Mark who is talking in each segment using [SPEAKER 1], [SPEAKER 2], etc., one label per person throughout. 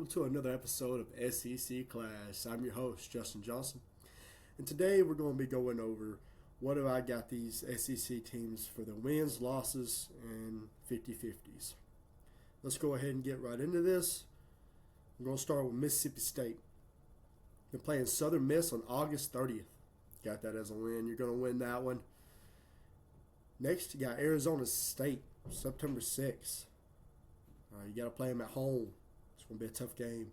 [SPEAKER 1] welcome to another episode of SEC Class. I'm your host, Justin Johnson, and today we're going to be going over what do I got these SEC teams for their wins, losses, and 50-50s. Let's go ahead and get right into this. We're going to start with Mississippi State. They're playing Southern Miss on August 30th. Got that as a win. You're going to win that one. Next, you got Arizona State, September 6th. You got to play them at home. It's going to be a tough game.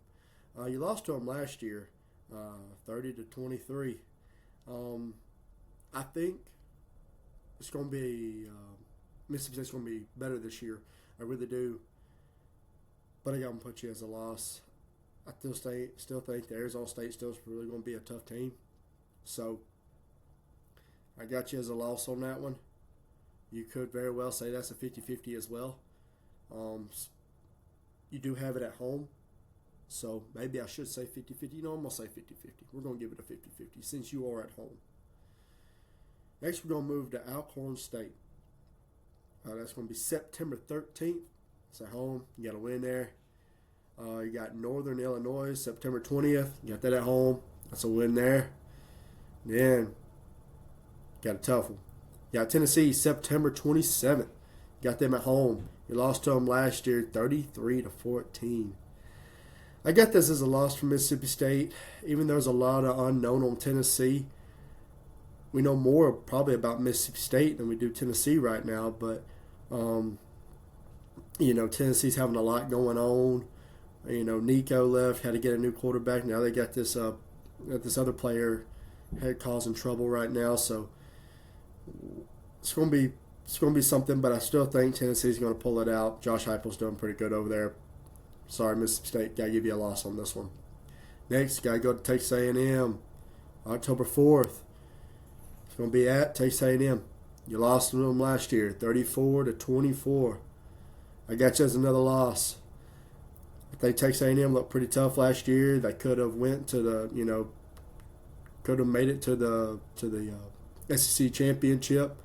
[SPEAKER 1] You lost to them last year, 30-23. I think it's going to be Mississippi State's going to be better this year. I really do. But I got to put you as a loss. I still think the Arizona State still is really going to be a tough team. So I got you as a loss on that one. You could very well say that's a 50-50 as well. You do have it at home, so maybe I should say 50-50. I'm going to say 50-50. We're going to give it a 50-50 since you are at home. Next, we're going to move to Alcorn State. That's going to be September 13th. It's at home. You got to win there. You got Northern Illinois, September 20th. You got that at home. That's a win there. Then, got a tough one. You got Tennessee, September 27th. You got them at home. You lost to them last year, 33-14. I got this as a loss for Mississippi State, even though there's a lot of unknown on Tennessee. We know more probably about Mississippi State than we do Tennessee right now, but Tennessee's having a lot going on. Nico left, had to get a new quarterback. Now they got this other player causing trouble right now, so it's going to be something, but I still think Tennessee's going to pull it out. Josh Heupel's doing pretty good over there. Sorry, Mississippi State, got to give you a loss on this one. Next, got to go to Texas A&M, October 4th. It's going to be at Texas A&M. You lost to them last year, 34-24. I got you as another loss. I think Texas A&M looked pretty tough last year. They could have went to could have made it to the SEC championship.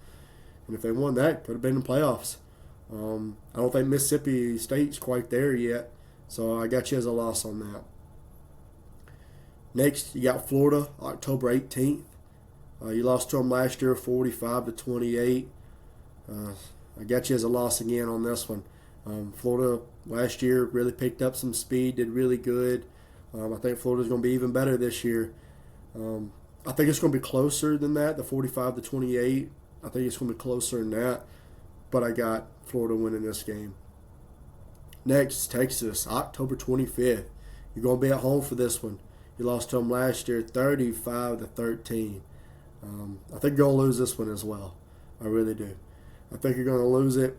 [SPEAKER 1] And if they won that, could have been in the playoffs. I don't think Mississippi State's quite there yet, so I got you as a loss on that. Next, you got Florida, October 18th. You lost to them last year, 45-28. I got you as a loss again on this one. Florida last year really picked up some speed, did really good. I think Florida's going to be even better this year. I think it's going to be closer than that, the 45-28. I think it's going to be closer than that, but I got Florida winning this game. Next, Texas, October 25th. You're going to be at home for this one. You lost to them last year, 35-13. I think you're going to lose this one as well. I really do. I think you're going to lose it.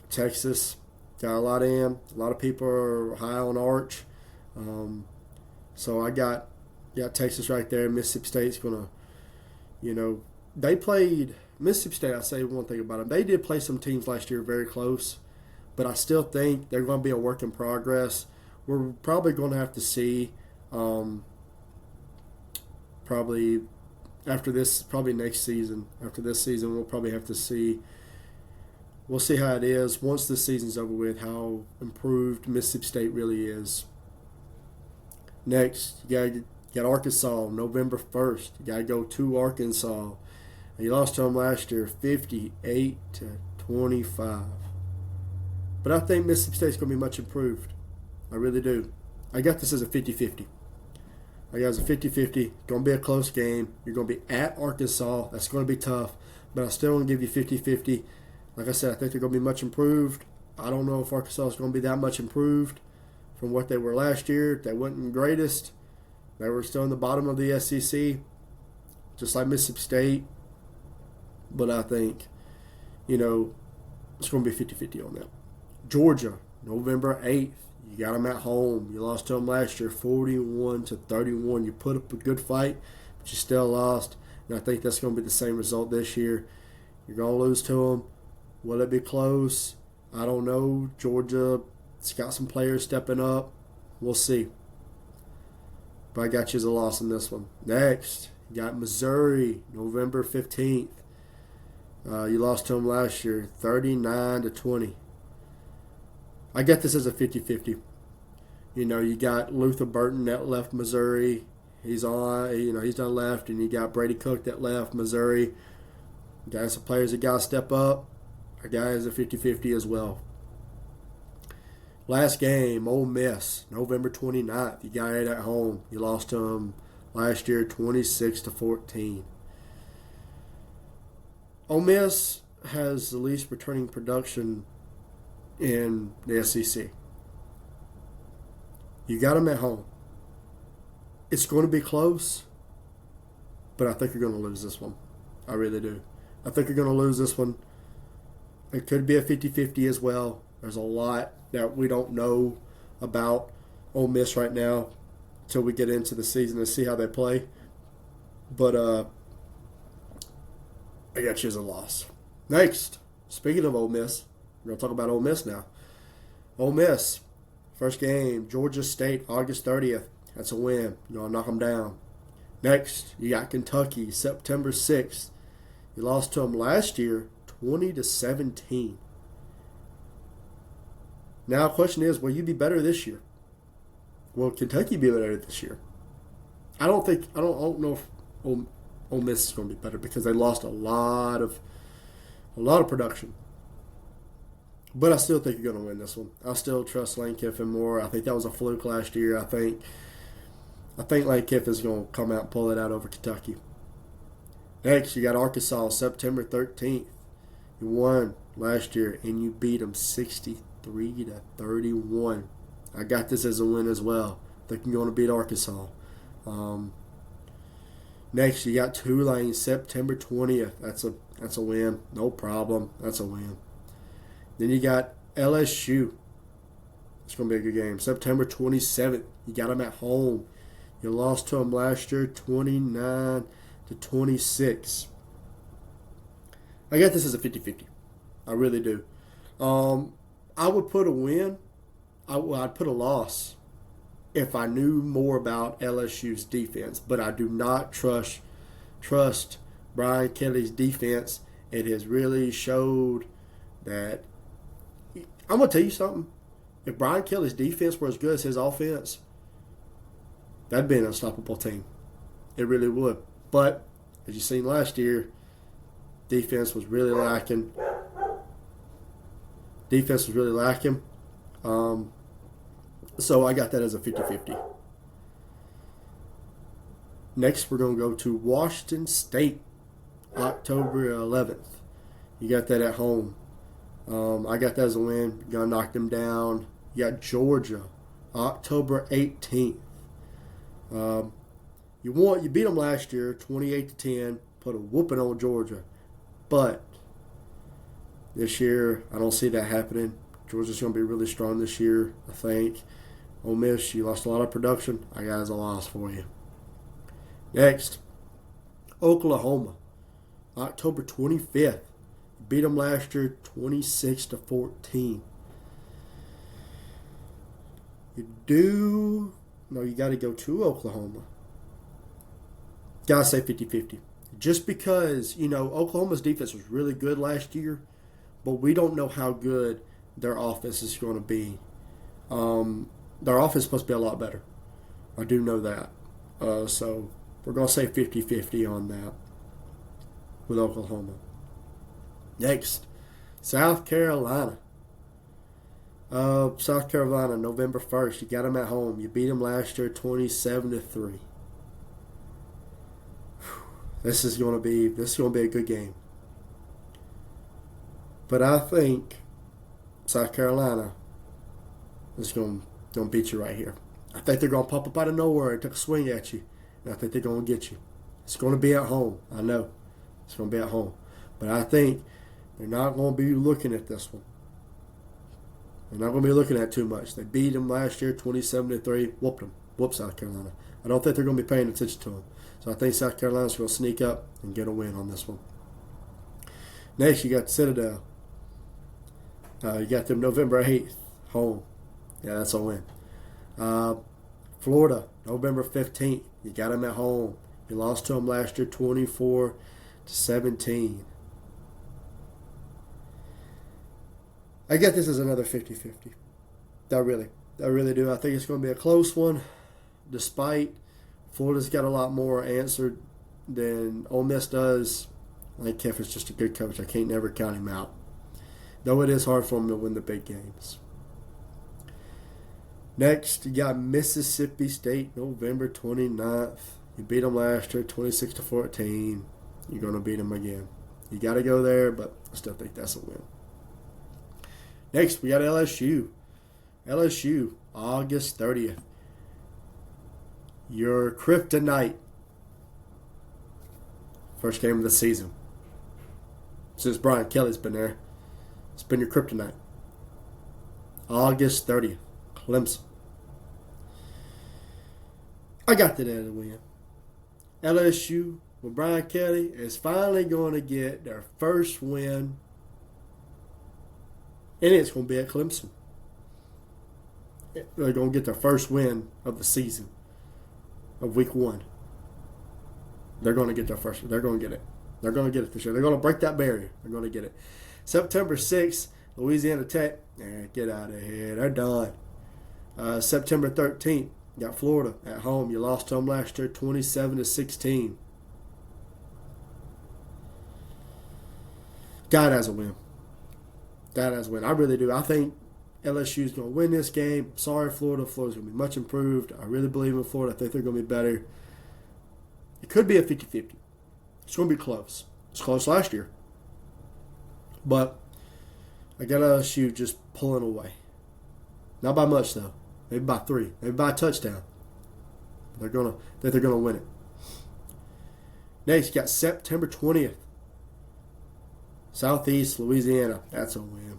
[SPEAKER 1] Texas got a lot in. A lot of people are high on Arch. So I got Texas right there. Mississippi State's going to, they played Mississippi State. I'll say one thing about them. They did play some teams last year very close, but I still think they're going to be a work in progress. We're probably going to have to see probably after this, probably next season. After this season, we'll probably have to see. We'll see how it is once this season's over with, how improved Mississippi State really is. Next, you got Arkansas, November 1st. You got to go to Arkansas. You lost to them last year, 58-25. But I think Mississippi State's going to be much improved. I really do. I got this as a 50-50. I got it as a 50-50. Going to be a close game. You're going to be at Arkansas. That's going to be tough. But I still want to give you 50-50. Like I said, I think they're going to be much improved. I don't know if Arkansas is going to be that much improved from what they were last year. They weren't the greatest. They were still in the bottom of the SEC, just like Mississippi State. But I think, it's going to be 50-50 on that. Georgia, November 8th. You got them at home. You lost to them last year, 41-31. You put up a good fight, but you still lost. And I think that's going to be the same result this year. You're going to lose to them. Will it be close? I don't know. Georgia's got some players stepping up. We'll see. But I got you as a loss in this one. Next, you got Missouri, November 15th. You lost to them last year, 39-20. I get this as a 50-50. You know, you got Luther Burton that left Missouri. He's on, you know, he's done left, and you got Brady Cook that left Missouri. Guys, some players that got to step up. Our guys are 50-50 as well. Last game, Ole Miss, November 29th. You got it at home. You lost to them last year, 26-14. Ole Miss has the least returning production in the SEC. You got them at home. It's going to be close, but I think you're going to lose this one. I really do. I think you're going to lose this one. It could be a 50-50 as well. There's a lot that we don't know about Ole Miss right now until we get into the season and see how they play. But I got you as a loss. Next, speaking of Ole Miss, we're going to talk about Ole Miss now. Ole Miss, first game, Georgia State, August 30th. That's a win. You're going to knock them down. Next, you got Kentucky, September 6th. You lost to them last year, 20-17. Now, the question is, will you be better this year? Will Kentucky be better this year? I don't know if Ole Miss is going to be better because they lost a lot of production. But I still think you're going to win this one. I still trust Lane Kiffin more. I think that was a fluke last year. I think Lane Kiffin's going to come out and pull it out over Kentucky. Next, you got Arkansas, September 13th. You won last year, and you beat them 63-31. I got this as a win as well. I think you're going to beat Arkansas. Next, you got Tulane, September 20th. That's a win. No problem. That's a win. Then you got LSU. It's going to be a good game. September 27th. You got them at home. You lost to them last year, 29-26. I got this as a 50-50. I really do. I would put a win. I'd put a loss if I knew more about LSU's defense. But I do not trust Brian Kelly's defense. It has really showed that. I'm going to tell you something. If Brian Kelly's defense were as good as his offense, that'd be an unstoppable team. It really would. But, as you seen last year, defense was really lacking. So I got that as a 50-50. Next, we're going to go to Washington State, October 11th. You got that at home. I got that as a win. You're going to knock them down. You got Georgia, October 18th. You beat them last year, 28-10. Put a whooping on Georgia. But this year, I don't see that happening. Georgia's going to be really strong this year, I think. Ole Miss, you lost a lot of production. I got as a loss for you. Next, Oklahoma, October 25th. Beat them last year, 26-14. You got to go to Oklahoma. Got to say 50-50. Just because, Oklahoma's defense was really good last year, but we don't know how good their offense is going to be. Their offense is supposed to be a lot better. I do know that. So we're going to say 50-50 on that with Oklahoma. Next, South Carolina. South Carolina, November 1st. You got them at home. You beat them last year 27-3. This is going to be a good game. But I think South Carolina is going to beat you right here. I think they're going to pop up out of nowhere and take a swing at you. And I think they're going to get you. It's going to be at home. I know. It's going to be at home. But I think they're not going to be looking at this one. They're not going to be looking at it too much. They beat them last year 27-3. Whooped them. Whooped South Carolina. I don't think they're going to be paying attention to them. So I think South Carolina's going to sneak up and get a win on this one. Next, you got Citadel. You got them November 8th, home. Yeah, that's a win. Florida, November 15th. You got them at home. You lost to them last year 24-17. I get this as another 50-50. I really do. I think it's going to be a close one, despite Florida's got a lot more answered than Ole Miss does. I think Kiffin's just a good coach. I can't never count him out. Though it is hard for him to win the big games. Next, you got Mississippi State, November 29th. You beat them last year, 26-14. You're going to beat them again. You got to go there, but I still think that's a win. Next, we got LSU. LSU, August 30th. Your kryptonite. First game of the season. Since Brian Kelly's been there. It's been your kryptonite. August 30th. Clemson. I got that as a win. LSU with Brian Kelly is finally going to get their first win. And it's going to be at Clemson. They're going to get their first win of the season. Of week 1. They're going to get their first. They're going to get it. They're going to get it this year. They're going to break that barrier. They're going to get it. September 6th, Louisiana Tech. Get out of here. They're done. September 13th, you got Florida at home. You lost to them last year, 27-16. God has a win. God has a win. I really do. I think LSU is going to win this game. Sorry, Florida. Florida's going to be much improved. I really believe in Florida. I think they're going to be better. It could be a 50-50. It's going to be close. It's close last year. But I got LSU just pulling away. Not by much, though. Maybe by 3. Maybe by a touchdown. They're going to win it. Next, you got September 20th. Southeast Louisiana. That's a win.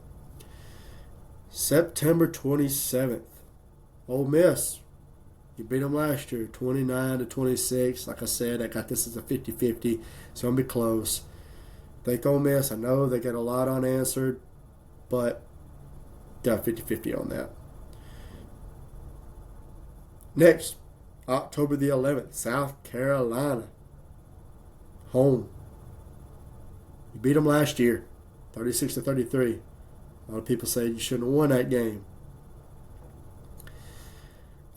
[SPEAKER 1] September 27th. Ole Miss. You beat them last year, 29-26. Like I said, I got this as a 50-50. It's going to be close. Think Ole Miss. I know they got a lot unanswered, but got 50-50 on that. Next, October the 11th, South Carolina. Home. You beat them last year, 36-33. A lot of people say you shouldn't have won that game.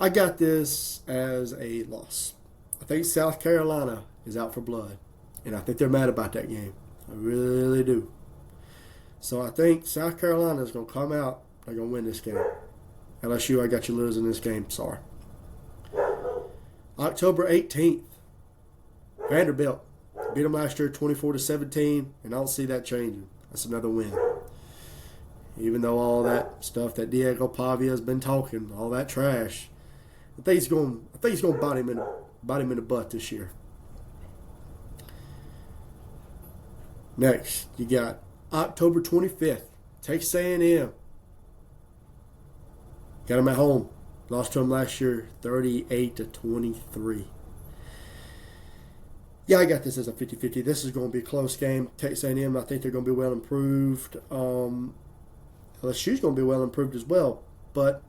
[SPEAKER 1] I got this as a loss. I think South Carolina is out for blood, and I think they're mad about that game. I really do. So I think South Carolina is going to come out. They're going to win this game. LSU, I got you losing this game. Sorry. October 18th, Vanderbilt. Beat them last year 24-17, and I don't see that changing. That's another win. Even though all that stuff that Diego Pavia has been talking, all that trash, I think he's going to bite him in the butt this year. Next, you got October 25th, Texas A&M. Got them at home. Lost to them last year, 38-23. Yeah, I got this as a 50-50. This is going to be a close game. Texas A&M, I think they're going to be well improved. LSU's going to be well improved as well, but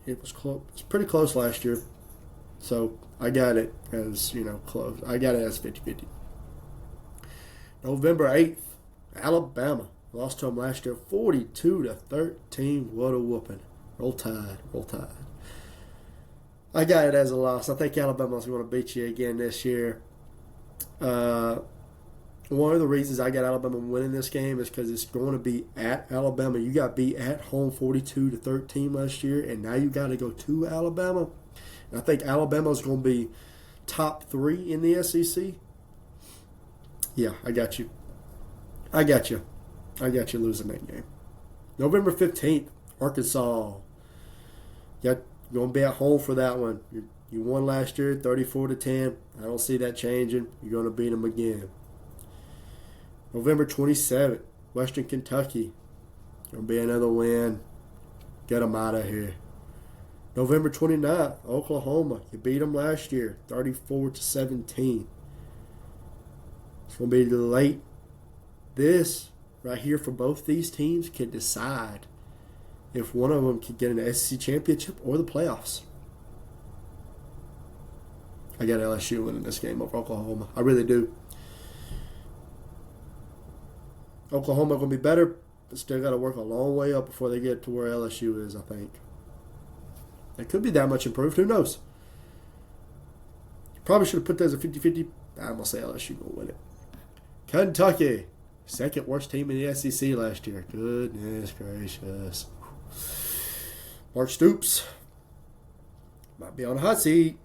[SPEAKER 1] it was close. It's pretty close last year, so I got it as close. I got it as 50-50. November 8th, Alabama lost to them last year, 42-13. What a whooping! Roll Tide, roll Tide. I got it as a loss. I think Alabama's going to beat you again this year. One of the reasons I got Alabama winning this game is because it's going to be at Alabama. You got beat at home 42-13 last year, and now you got to go to Alabama. And I think Alabama's going to be top 3 in the SEC. Yeah, I got you. I got you losing that game. November 15th, Arkansas. You're going to be at home for that one. You won last year, 34-10. I don't see that changing. You're going to beat them again. November 27th, Western Kentucky. Going to be another win. Get them out of here. November 29th, Oklahoma. You beat them last year, 34-17. It's going to be late. This right here for both these teams can decide if one of them can get an SEC championship or the playoffs. I got LSU winning this game over Oklahoma. I really do. Oklahoma going to be better, but still got to work a long way up before they get to where LSU is, I think. It could be that much improved. Who knows? Probably should have put that as a 50-50. I'm going to say LSU going to win it. Kentucky, second worst team in the SEC last year. Goodness gracious. Mark Stoops might be on a hot seat.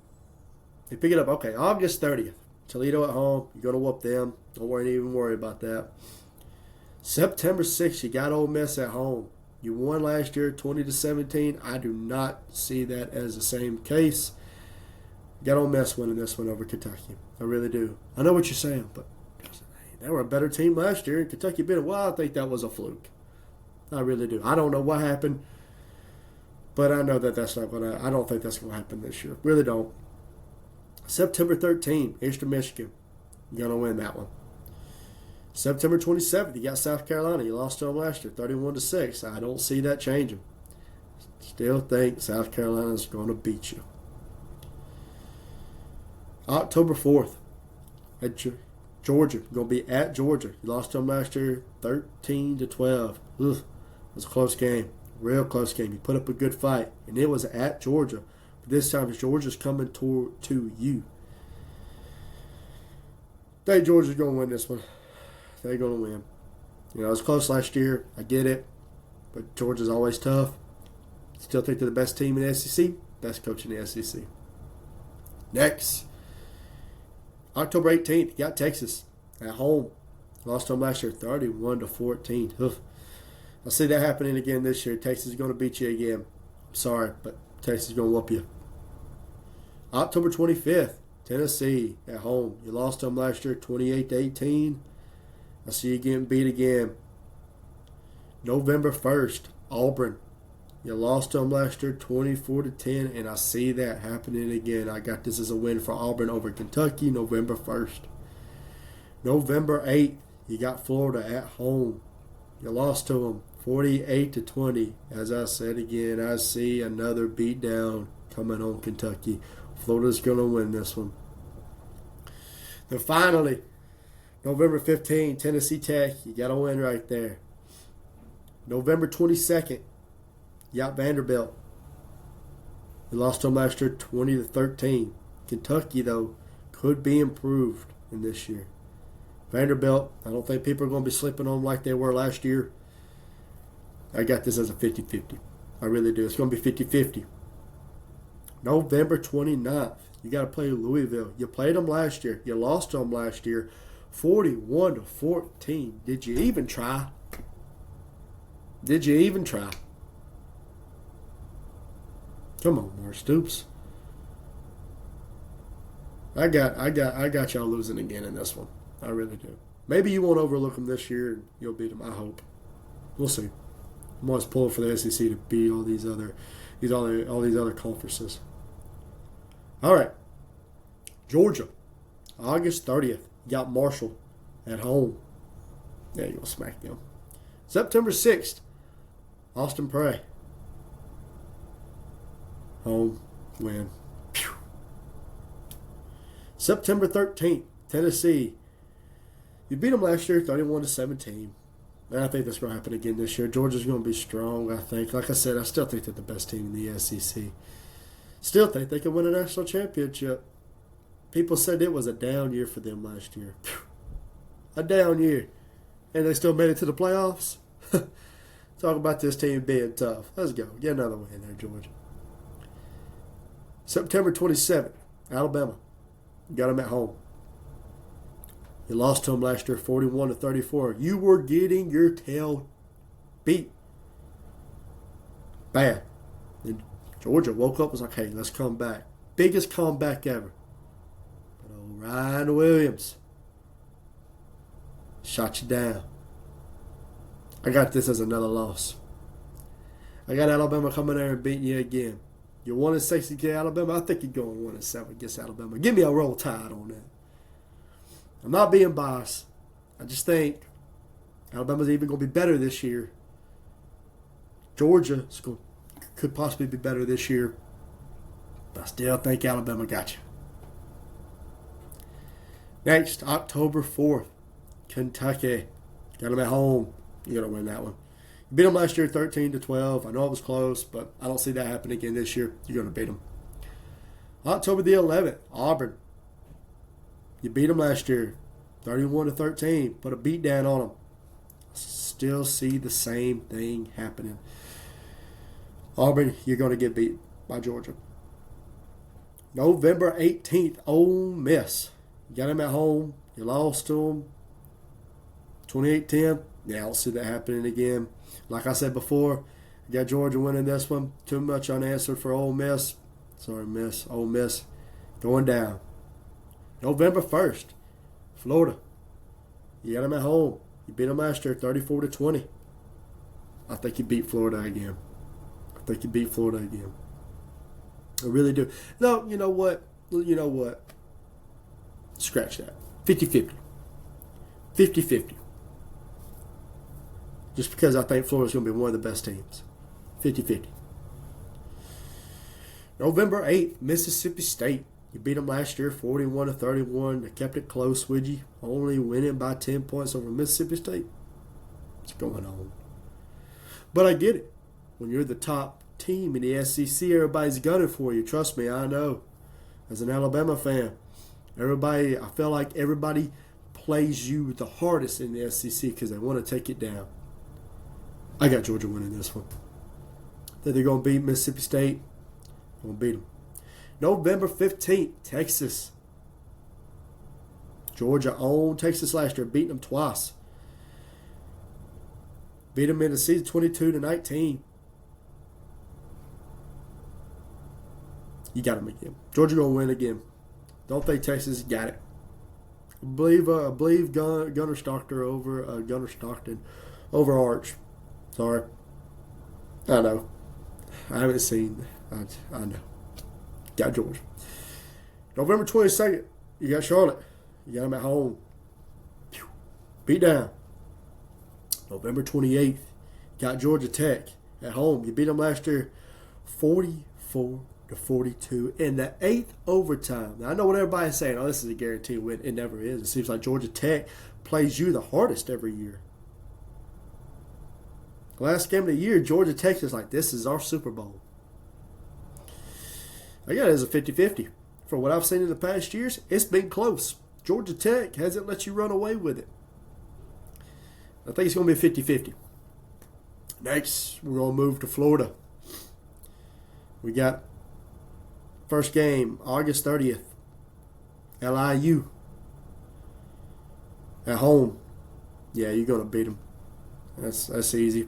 [SPEAKER 1] They pick it up. Okay, August 30th. Toledo at home. You're going to whoop them. Don't even worry about that. September 6th, you got Ole Miss at home. You won last year 20-17. I do not see that as the same case. You got Ole Miss winning this one over Kentucky. I really do. I know what you're saying, but they were a better team last year, and Kentucky beat it. Well, I think that was a fluke. I really do. I don't know what happened, but I know that that's not going to – I don't think that's going to happen this year. Really don't. September 13th, Eastern Michigan. You're going to win that one. September 27th, you got South Carolina. You lost to them last year, 31-6. I don't see that changing. Still think South Carolina's going to beat you. October 4th, at Georgia. You're going to be at Georgia. You lost to them last year, 13-12. Ugh, it was a close game. Real close game. You put up a good fight, and it was at Georgia. But this time, Georgia's coming to you. I think Georgia's going to win this one. They're going to win. You know, it was close last year. I get it. But Georgia's always tough. Still think they're the best team in the SEC. Best coach in the SEC. Next. October 18th, you got Texas at home. Lost to them last year, 31-14. Oof. I see that happening again this year. Texas is going to beat you again. I'm sorry, but Texas is going to whoop you. October 25th, Tennessee at home. You lost to them last year, 28-18. I see you getting beat again. November 1st, Auburn. You lost to them last year, 24-10, and I see that happening again. I got this as a win for Auburn over Kentucky, November 1st. November 8th, you got Florida at home. You lost to them, 48-20. As I said again, I see another beatdown coming on Kentucky. Florida's going to win this one. Then finally, November 15th, Tennessee Tech. You got to win right there. November 22nd, you got Vanderbilt. You lost to them last year, 20-13. Kentucky, though, could be improved in this year. Vanderbilt, I don't think people are going to be sleeping on them like they were last year. I got this as a 50-50. I really do. It's going to be 50-50. November 29th, you got to play Louisville. You played them last year. You lost to them last year, 41-14. Did you even try? Did you even try? Come on, Mark Stoops. I got y'all losing again in this one. I really do. Maybe you won't overlook them this year and you'll beat them. I hope. We'll see. I'm always pulling for the SEC to beat all these other conferences. All right. Georgia, August 30th. You got Marshall at home. There you go, smack them. September 6th, Austin Peay. Home win. Pew. September 13th, Tennessee. You beat them last year, 31-17. And I think that's going to happen again this year. Georgia's going to be strong, I think. Like I said, I still think they're the best team in the SEC. Still think they can win a national championship. People said it was a down year for them last year. Pew. A down year. And they still made it to the playoffs. Talk about this team being tough. Let's go. Get another win there, Georgia. September 27th, Alabama. You got them at home. You lost to them last year, 41-34. You were getting your tail beat. Bad. Then Georgia woke up and was like, hey, let's come back. Biggest comeback ever. But old Ryan Williams shot you down. I got this as another loss. I got Alabama coming there and beating you again. You're 1-6 against Alabama. I think you're going 1-7 against Alabama. Give me a roll tide on that. I'm not being biased. I just think Alabama's even going to be better this year. Georgia could possibly be better this year. But I still think Alabama got you. Next, October 4th, Kentucky. Got them at home. You're going to win that one. You beat them last year 13-12. I know it was close, but I don't see that happening again this year. You're going to beat them. October the 11th, Auburn. You beat them last year 31-13. Put a beat down on them. Still see the same thing happening. Auburn, you're going to get beat by Georgia. November 18th, Ole Miss. You got them at home. You lost to them 28-10. Yeah, I don't see that happening again. Like I said before, you got Georgia winning this one. Too much unanswered for Ole Miss. Sorry, Miss. Ole Miss going down. November 1st, Florida. You got them at home. You beat them last year 34-20. I think you beat Florida again. I really do. No, you know what? Scratch that. 50-50. 50-50. Just because I think Florida's going to be one of the best teams. 50-50. November 8th, Mississippi State. You beat them last year 41-31. They kept it close with you. Only winning by 10 points over Mississippi State. What's going on? But I get it. When you're the top team in the SEC, everybody's gunning for you. Trust me, I know. As an Alabama fan, I feel like everybody plays you the hardest in the SEC because they want to take it down. I got Georgia winning this one. That they're going to beat Mississippi State. Going to beat them. November 15th, Texas. Georgia owned Texas last year, beating them twice. Beat them in the season 22-19. You got them again. Georgia going to win again. Don't think Texas got it. I believe Gunnar Stockton over Arch. Sorry. I know. I haven't seen. I know. Got Georgia. November 22nd, you got Charlotte. You got them at home. Beat down. November 28th, got Georgia Tech at home. You beat them last year 44-42 in the 8th overtime. Now, I know what everybody's saying. Oh, this is a guaranteed win. It never is. It seems like Georgia Tech plays you the hardest every year. Last game of the year, Georgia Tech is like, this is our Super Bowl. I got it as a 50-50. For what I've seen in the past years, it's been close. Georgia Tech hasn't let you run away with it. I think it's going to be a 50-50. Next, we're going to move to Florida. We got first game, August 30th. LIU. At home. Yeah, you're going to beat them. That's easy.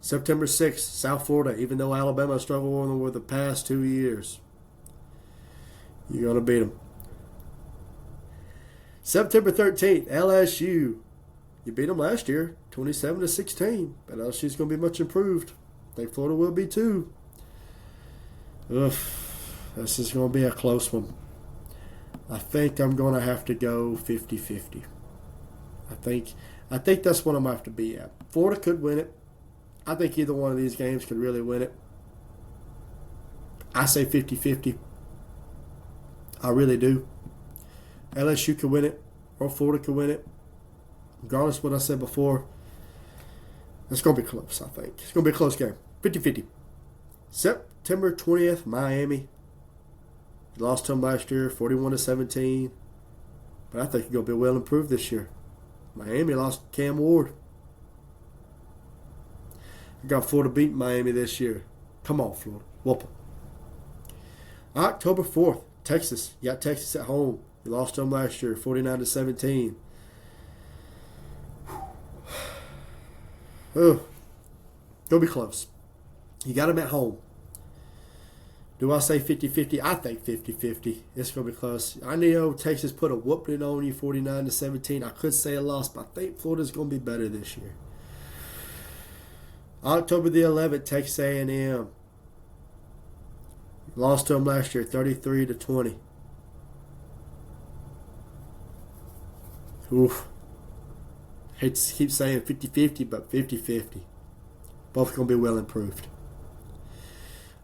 [SPEAKER 1] September 6th, South Florida. Even though Alabama struggled with them for the past 2 years. You're going to beat them. September 13th, LSU. You beat them last year, 27-16. But LSU's going to be much improved. I think Florida will be too. Ugh, this is going to be a close one. I think I'm going to have to go 50-50. I think that's what I'm going to have to be at. Florida could win it. I think either one of these games could really win it. I say 50-50. I really do. LSU could win it, or Florida could win it. Regardless of what I said before, it's going to be close, I think. It's going to be a close game. 50-50. September 20th, Miami. You lost to them last year, 41-17. But I think you're going to be well improved this year. Miami lost Cam Ward. I got Florida beating Miami this year. Come on, Florida. Whoop them. October 4th, Texas. You got Texas at home. You lost to them last year, 49-17. Oh, gonna be close. You got them at home. Do I say 50-50? I think 50-50. It's gonna be close. I know Texas put a whooping on you, 49-17. I could say a loss, but I think Florida's gonna be better this year. October the 11th, Texas A&M. Lost to them last year, 33-20. Oof. Hate to keep saying 50-50, but 50-50. Both going to be well improved.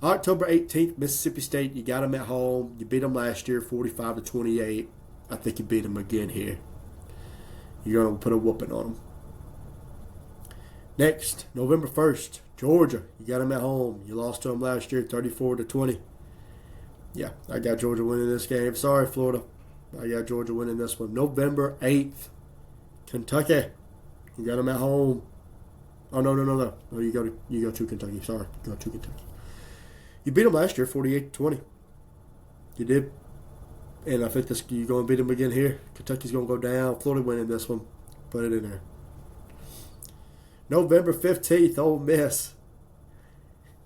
[SPEAKER 1] October 18th, Mississippi State. You got them at home. You beat them last year, 45-28. I think you beat them again here. You're going to put a whooping on them. Next, November 1st, Georgia. You got them at home. You lost to them last year, 34-20. Yeah, I got Georgia winning this game. Sorry, Florida. I got Georgia winning this one. November 8th, Kentucky. You got them at home. Oh, no. No, you go to Kentucky. Sorry, you go to Kentucky. You beat them last year, 48-20. You did. And I think you're going to beat them again here. Kentucky's going to go down. Florida winning this one. Put it in there. November 15th, Ole Miss.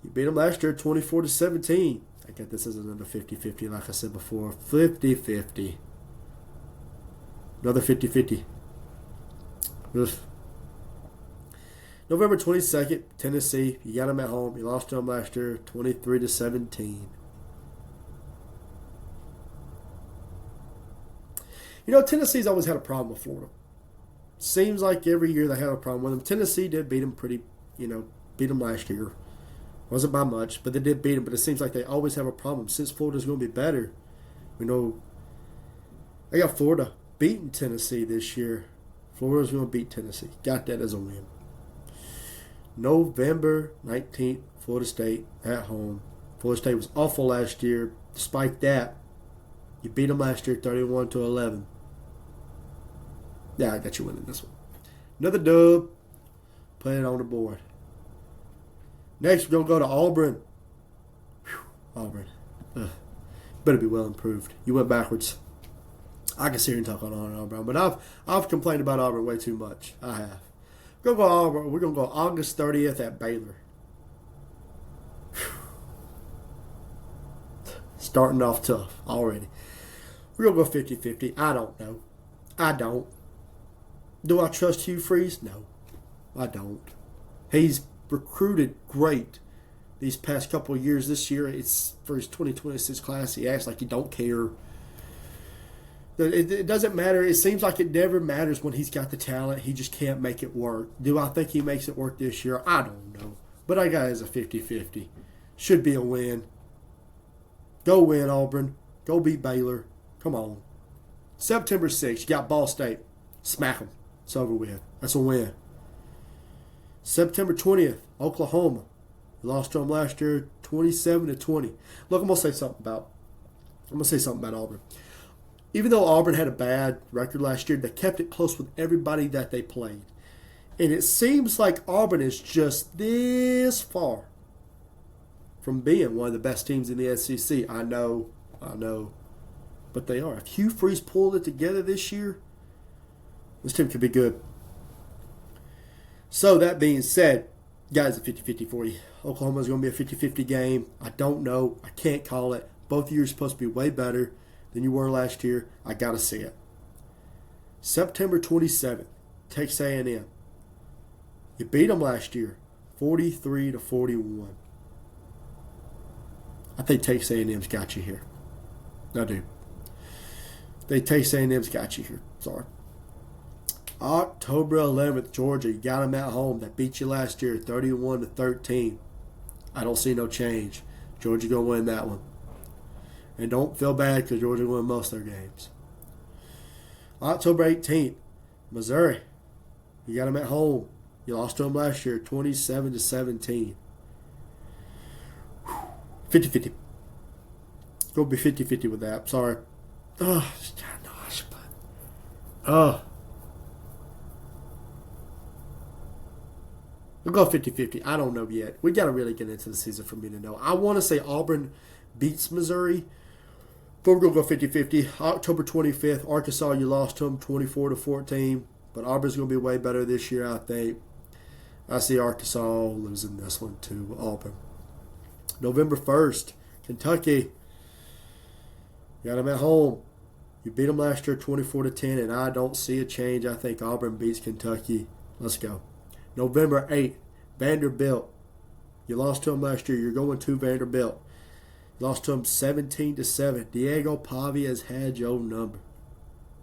[SPEAKER 1] You beat them last year, 24-17. I get this as another 50-50, like I said before. 50-50. Another 50-50. November 22nd, Tennessee. You got them at home. You lost to them last year, 23-17. You know, Tennessee's always had a problem with Florida. Seems like every year they have a problem with them. Tennessee did beat them beat them last year. Wasn't by much, but they did beat them. But it seems like they always have a problem. Since Florida's going to be better, we know I got Florida beating Tennessee this year. Florida's going to beat Tennessee. Got that as a win. November 19th, Florida State at home. Florida State was awful last year. Despite that, you beat them last year 31-11. Yeah, I got you winning this one. Another dub. Put it on the board. Next, we're going to go to Auburn. Whew, Auburn. Better be well improved. You went backwards. I can sit here and talk on Auburn, but I've complained about Auburn way too much. I have. We're going to go August 30th at Baylor. Whew. Starting off tough already. We're going to go 50-50. I don't know. I don't. Do I trust Hugh Freeze? No, I don't. He's recruited great these past couple of years. This year, it's for his 2026 class. He acts like he don't care. It doesn't matter. It seems like it never matters when he's got the talent. He just can't make it work. Do I think he makes it work this year? I don't know. But I got it as a 50-50. Should be a win. Go win, Auburn. Go beat Baylor. Come on. September 6th, you got Ball State. Smack them. It's over with. That's a win. September 20th, Oklahoma. You lost to them last year, 27-20. Look, I'm gonna say something about Auburn. Even though Auburn had a bad record last year, they kept it close with everybody that they played. And it seems like Auburn is just this far from being one of the best teams in the SEC. I know. But they are. If Hugh Freeze pulled it together this year, this team could be good. So, that being said, guys, a 50-50 for you. Oklahoma's going to be a 50-50 game. I don't know. I can't call it. Both of you are supposed to be way better than you were last year. I got to see it. September 27th, Texas A&M. You beat them last year, 43-41. I think Texas A&M's got you here. I do. Texas A&M's got you here. Sorry. October 11th, Georgia. You got them at home. That beat you last year, 31-13. I don't see no change. Georgia going to win that one. And don't feel bad because Georgia won most of their games. October 18th, Missouri. You got them at home. You lost to them last year, 27-17. 50-50. Go be 50-50 with that. Sorry. Oh, gosh, but we'll go 50-50. I don't know yet. We got to really get into the season for me to know. I want to say Auburn beats Missouri, but we're going to go 50-50. October 25th, Arkansas, you lost to them 24-14, but Auburn's going to be way better this year, I think. I see Arkansas losing this one to Auburn. November 1st, Kentucky. You got them at home. You beat them last year 24-10, and I don't see a change. I think Auburn beats Kentucky. Let's go. November 8th, Vanderbilt. You lost to them last year. You're going to Vanderbilt. You lost to them 17-7. Diego Pavia has had your number.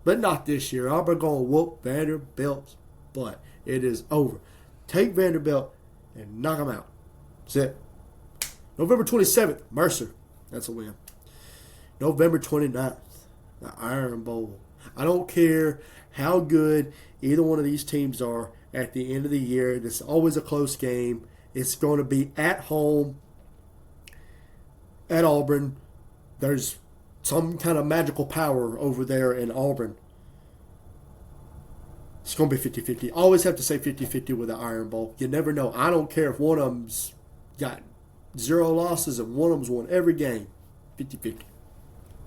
[SPEAKER 1] But not this year. Auburn going to whoop Vanderbilt's butt. It is over. Take Vanderbilt and knock them out. That's it. November 27th, Mercer. That's a win. November 29th, the Iron Bowl. I don't care how good either one of these teams are at the end of the year. It's always a close game. It's going to be at home at Auburn. There's some kind of magical power over there in Auburn. It's going to be 50-50. Always have to say 50-50 with the Iron Bowl. You never know. I don't care if one of them's got 0 losses and one of them's won every game. 50-50.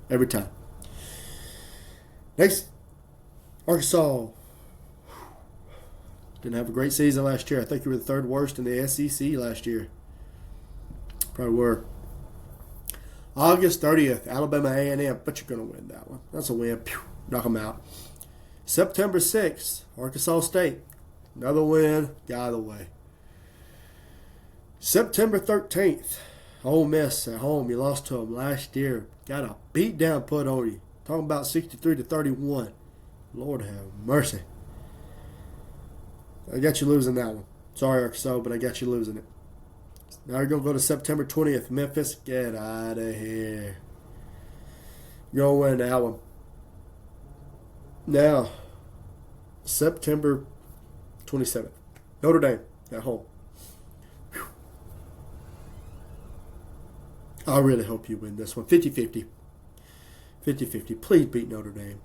[SPEAKER 1] Every time. Next, Arkansas. Didn't have a great season last year. I think you were the 3rd worst in the SEC last year. Probably were. August 30th, Alabama A&M. But you're going to win that one. That's a win. Pew, knock them out. September 6th, Arkansas State. Another win. Got out of the way. September 13th, Ole Miss at home. You lost to them last year. Got a beat down put on you. Talking about 63-31. Lord have mercy. I got you losing that one. Sorry, Arkansas, but I got you losing it. Now you're going to go to September 20th. Memphis, get out of here. You're going to win that one. Now, September 27th. Notre Dame at home. Whew. I really hope you win this one. 50-50. 50-50. Please beat Notre Dame.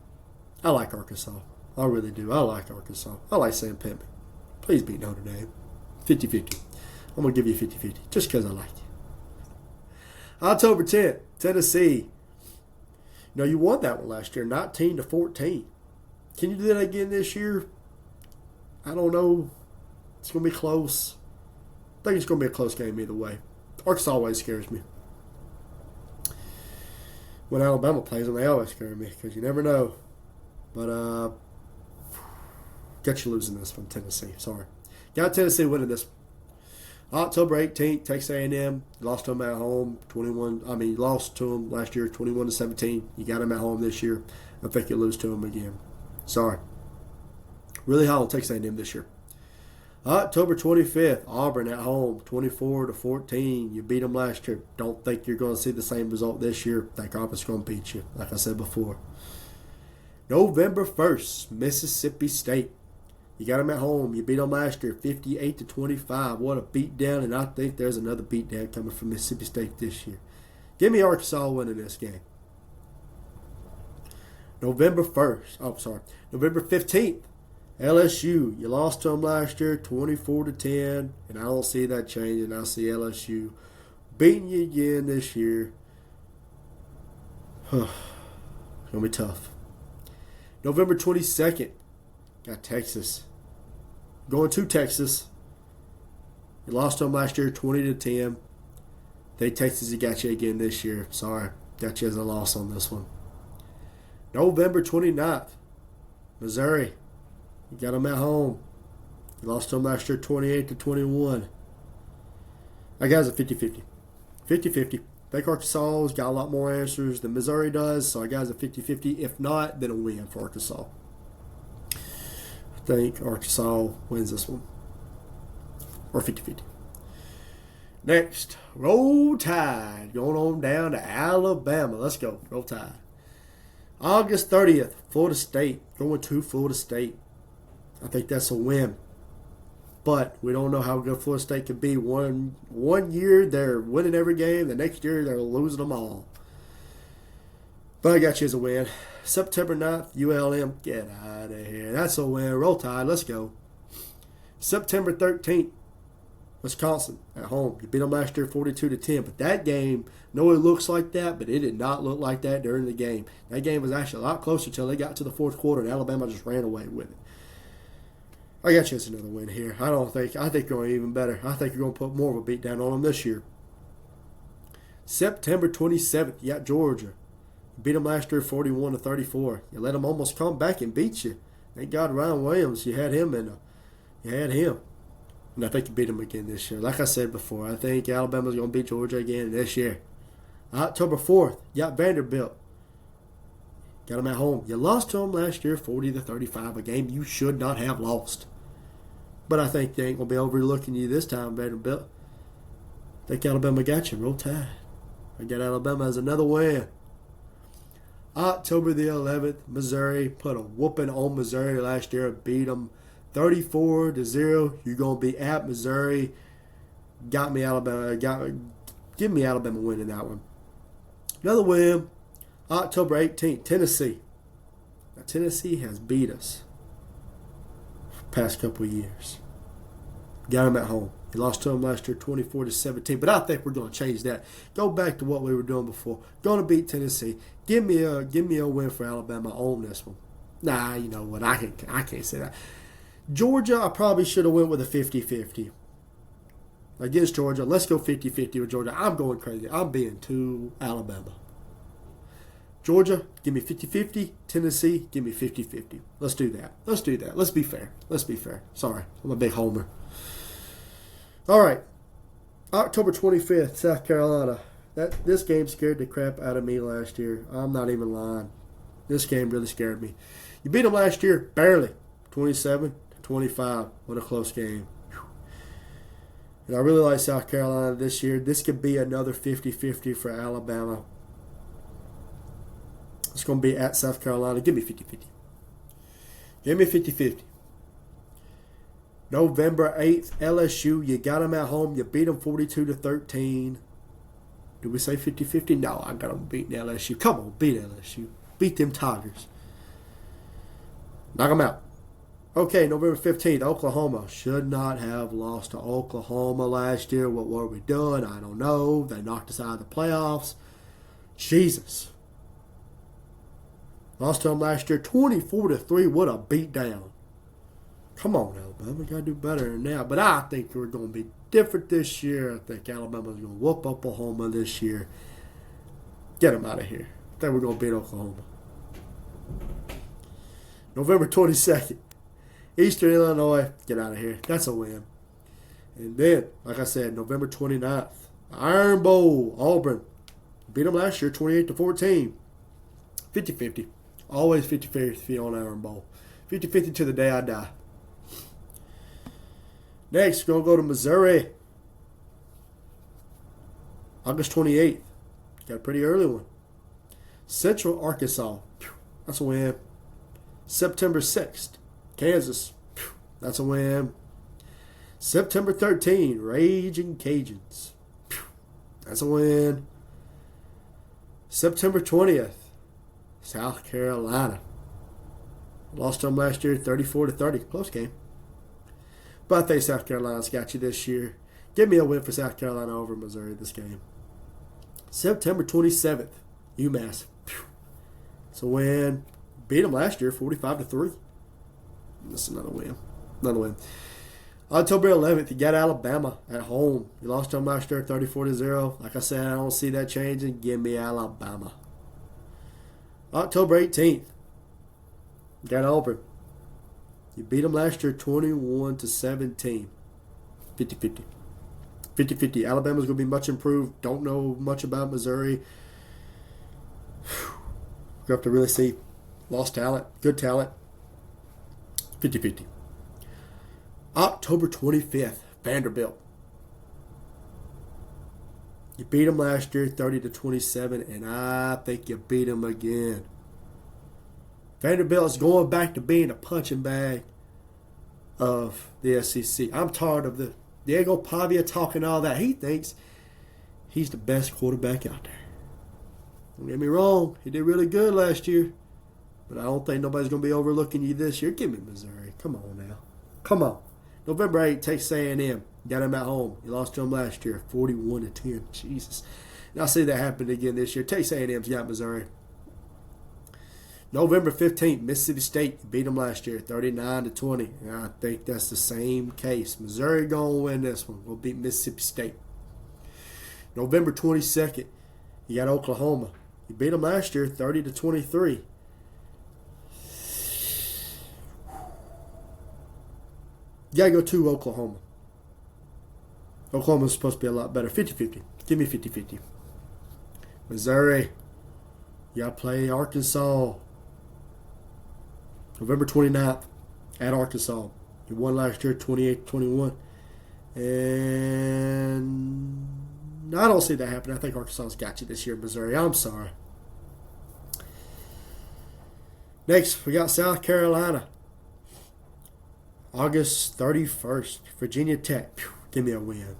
[SPEAKER 1] I like Arkansas. I really do. I like Arkansas. I like Sam Pittman. Please beat Notre Dame. 50-50. I'm going to give you 50-50 just because I like you. October 10th, Tennessee. You won that one last year, 19-14. Can you do that again this year? I don't know. It's going to be close. I think it's going to be a close game either way. Arkansas always scares me. When Alabama plays them, they always scare me because you never know. But, got you losing this from Tennessee. Sorry. Got Tennessee winning this. October 18th, Texas A&M. Lost to them at home. Lost to them last year, 21-17. You got them at home this year. I think you'll lose to them again. Sorry. Really high on Texas A&M this year. October 25th, Auburn at home, 24-14. You beat them last year. Don't think you're going to see the same result this year. I think Auburn's going to beat you, like I said before. November 1st, Mississippi State. You got them at home. You beat them last year, 58-25. What a beatdown, and I think there's another beatdown coming from Mississippi State this year. Give me Arkansas winning this game. November 15th, LSU. You lost to them last year, 24-10, and I don't see that changing. I see LSU beating you again this year. It's going to be tough. November 22nd, got Texas. Going to Texas. You lost to them last year, 20-10. They Texas, you got you again this year. Sorry, got you as a loss on this one. November 29th, Missouri. You got them at home. You lost to them last year, 28-21. I got a 50-50. 50-50. I think Arkansas's got a lot more answers than Missouri does, so I got a 50-50. If not, then a win for Arkansas. I think Arkansas wins this one. Or 50-50. Next, Roll Tide. Going on down to Alabama. Let's go. Roll Tide. August 30th, Florida State. Going to Florida State. I think that's a win. But we don't know how good Florida State can be. One year they're winning every game. The next year they're losing them all. But I got you as a win. September 9th, ULM. Get out of here. That's a win. Roll Tide. Let's go. September 13th, Wisconsin at home. You beat them last year 42-10. But that game, it looks like that, but it did not look like that during the game. That game was actually a lot closer until they got to the fourth quarter, and Alabama just ran away with it. I got you as another win here. I think you're going even better. I think you're going to put more of a beat down on them this year. September 27th, you got Georgia. You beat them last year 41-34. You let them almost come back and beat you. Thank God Ryan Williams, you had him. And I think you beat them again this year. Like I said before, I think Alabama's going to beat Georgia again this year. October 4th, you got Vanderbilt. Got them at home. You lost to them last year 40-35, a game you should not have lost. But I think they ain't going to be overlooking you this time, Vanderbilt. I think Alabama got you. Roll Tide. I got Alabama as another win. October the 11th, Missouri put a whooping on Missouri last year. Beat them 34-0. You're going to be at Missouri. Give me Alabama winning that one. Another win, October 18th, Tennessee. Now, Tennessee has beat us past couple of years. Got them at home. He lost to them last year 24-17, but I think we're going to change that. Go back to what we were doing before. Going to beat Tennessee. Give me a win for Alabama on this one. Nah, you know what? I can't say that. Georgia, I probably should have went with a 50-50. Against Georgia, let's go 50-50 with Georgia. I'm going crazy. I'm being too Alabama. Georgia, give me 50-50. Tennessee, give me 50-50. Let's do that. Let's be fair. Sorry, I'm a big homer. All right. October 25th, South Carolina. This game scared the crap out of me last year. I'm not even lying. This game really scared me. You beat them last year, barely. 27-25. What a close game. And I really like South Carolina this year. This could be another 50-50 for Alabama. It's going to be at South Carolina. Give me 50-50. Give me 50-50. November 8th, LSU. You got them at home. You beat them 42-13. Did we say 50-50? No, I got them beating LSU. Come on, beat LSU. Beat them Tigers. Knock them out. Okay, November 15th, Oklahoma. Should not have lost to Oklahoma last year. What were we doing? I don't know. They knocked us out of the playoffs. Jesus. Lost to them last year 24-3. What a beatdown. Come on, Alabama. Got to do better than that. But I think we're going to be different this year. I think Alabama's going to whoop Oklahoma this year. Get them out of here. I think we're going to beat Oklahoma. November 22nd. Eastern Illinois, get out of here. That's a win. And then, like I said, November 29th, Iron Bowl, Auburn. Beat them last year, 28-14. 50-50. Always 50-50 on Iron Bowl. 50-50 to the day I die. Next, we're going to go to Missouri. August 28th. Got a pretty early one. Central Arkansas. That's a win. September 6th. Kansas. That's a win. September 13th. Raging Cajuns. That's a win. September 20th. South Carolina. Lost to them last year 34-30. Close game. But I think South Carolina's got you this year. Give me a win for South Carolina over Missouri this game. September 27th. UMass. It's a win. Beat them last year 45-3. That's another win. October 11th, you got Alabama at home. You lost to them last year 34-0. Like I said, I don't see that changing. Give me Alabama. October 18th, you got Auburn. You beat them last year 21-17. 50-50. 50-50. Alabama's going to be much improved. Don't know much about Missouri. We have to really see. Lost talent. Good talent. 50-50. October 25th, Vanderbilt. You beat them last year 30-27, and I think you beat them again. Vanderbilt is going back to being a punching bag of the SEC. I'm tired of the Diego Pavia talking all that. He thinks he's the best quarterback out there. Don't get me wrong. He did really good last year. But I don't think nobody's going to be overlooking you this year. Give me Missouri. Come on now. Come on. November 8th, Texas A&M. Got them at home. You lost to them last year, 41-10. Jesus. And I see that happen again this year. Texas A&M's got Missouri. November 15th, Mississippi State. You beat them last year, 39-20. And I think that's the same case. Missouri going to win this one. We'll beat Mississippi State. November 22nd, you got Oklahoma. You beat them last year, 30-23. You got to go to Oklahoma. Oklahoma's supposed to be a lot better. 50-50. Give me 50-50. Missouri. You got to play Arkansas. November 29th at Arkansas. You won last year 28-21. And I don't see that happening. I think Arkansas's got you this year in Missouri. I'm sorry. Next, we got South Carolina. August 31st, Virginia Tech. Phew, give me a win.